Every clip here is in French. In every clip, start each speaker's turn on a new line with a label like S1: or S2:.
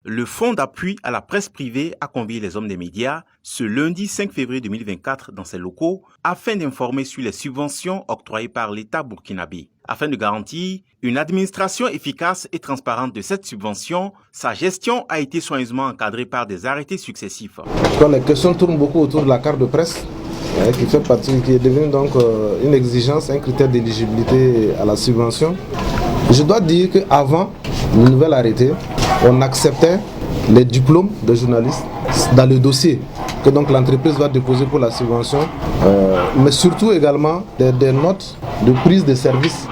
S1: Le Fonds d'appui à la presse privée a convié les hommes des médias ce lundi 5 février 2024 dans ses locaux afin d'informer sur les subventions octroyées par l'État burkinabé. Afin de garantir une administration efficace et transparente de cette subvention, sa gestion a été soigneusement encadrée par des arrêtés successifs.
S2: Quand les questions tournent beaucoup autour de la carte de presse, qui est devenue donc une exigence, un critère d'éligibilité à la subvention. Je dois dire qu'avant le nouvel arrêté, on acceptait les diplômes de journalistes dans le dossier que donc l'entreprise va déposer pour la subvention, mais surtout également des notes de prise de service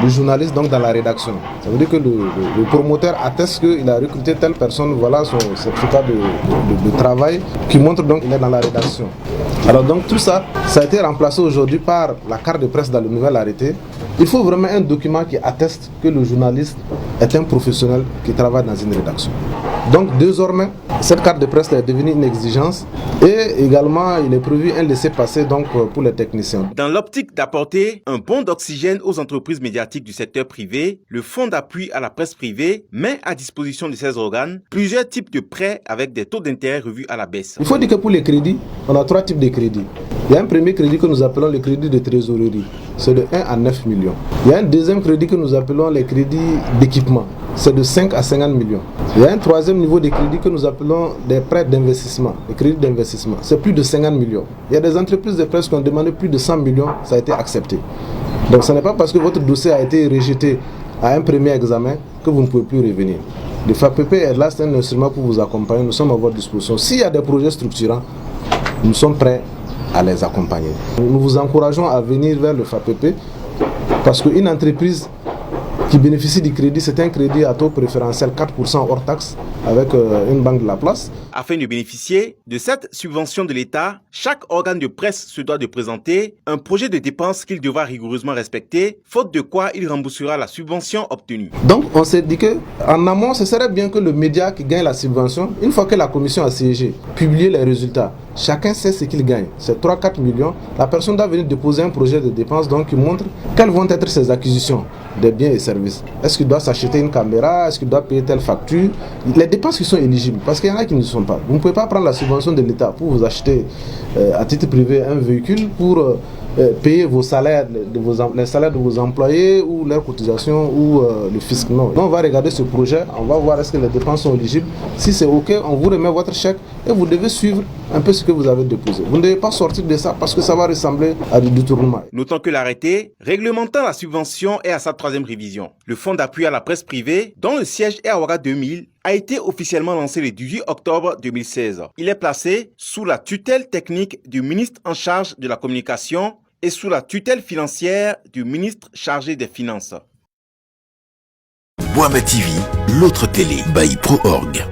S2: du journaliste donc dans la rédaction. Ça veut dire que le promoteur atteste qu'il a recruté telle personne, voilà son certificat de travail qui montre donc qu'il est dans la rédaction. Alors donc tout ça, ça a été remplacé aujourd'hui par la carte de presse dans le nouvel arrêté. Il faut vraiment un document qui atteste que le journaliste est un professionnel qui travaille dans une rédaction. Donc désormais, cette carte de presse est devenue une exigence et également il est prévu un laissez-passer donc pour les techniciens.
S1: Dans l'optique d'apporter un bond d'oxygène aux entreprises médiatiques du secteur privé, le Fonds d'appui à la presse privée met à disposition de ses organes plusieurs types de prêts avec des taux d'intérêt revus à la baisse.
S2: Il faut dire que pour les crédits, on a 3 types de crédits. Il y a un premier crédit que nous appelons le crédit de trésorerie, c'est de 1 à 9 millions. Il y a un deuxième crédit que nous appelons les crédits d'équipement, c'est de 5 à 50 millions. Il y a un troisième niveau de crédit que nous appelons des prêts d'investissement, les crédits d'investissement, c'est plus de 50 millions. Il y a des entreprises de presse qui ont demandé plus de 100 millions, ça a été accepté. Donc ce n'est pas parce que votre dossier a été rejeté à un premier examen que vous ne pouvez plus revenir. Le FAPP est là, c'est un instrument pour vous accompagner, nous sommes à votre disposition. S'il y a des projets structurants, nous sommes prêts à les accompagner. Nous vous encourageons à venir vers le FAPP parce qu'une entreprise qui bénéficie du crédit, c'est un crédit à taux préférentiel 4% hors taxe avec une banque de la place.
S1: Afin de bénéficier de cette subvention de l'État, chaque organe de presse se doit de présenter un projet de dépenses qu'il devra rigoureusement respecter, faute de quoi il remboursera la subvention obtenue.
S2: Donc on s'est dit qu'en amont, ce serait bien que le média qui gagne la subvention, une fois que la commission a siégé, publie les résultats. Chacun sait ce qu'il gagne, c'est 3-4 millions. La personne doit venir déposer un projet de dépenses donc, qui montre quelles vont être ses acquisitions des biens et services. Est-ce qu'il doit s'acheter une caméra? Est-ce qu'il doit payer telle facture? Les dépenses qui sont éligibles, parce qu'il y en a qui ne sont pas. Vous ne pouvez pas prendre la subvention de l'État pour vous acheter à titre privé un véhicule pour payer vos salaires, les salaires de vos employés ou leurs cotisations ou le fisc. Non. On va regarder ce projet, on va voir est-ce que les dépenses sont éligibles. Si c'est OK, on vous remet votre chèque et vous devez suivre un peu ce que vous avez déposé. Vous ne devez pas sortir de ça parce que ça va ressembler à du détournement.
S1: Notons que l'arrêté réglementant la subvention est à sa 3e révision. Le Fonds d'appui à la presse privée, dont le siège est à Ouaga 2000, a été officiellement lancé le 18 octobre 2016. Il est placé sous la tutelle technique du ministre en charge de la communication et sous la tutelle financière du ministre chargé des Finances.
S3: Boama TV, l'autre télé by Pro Org.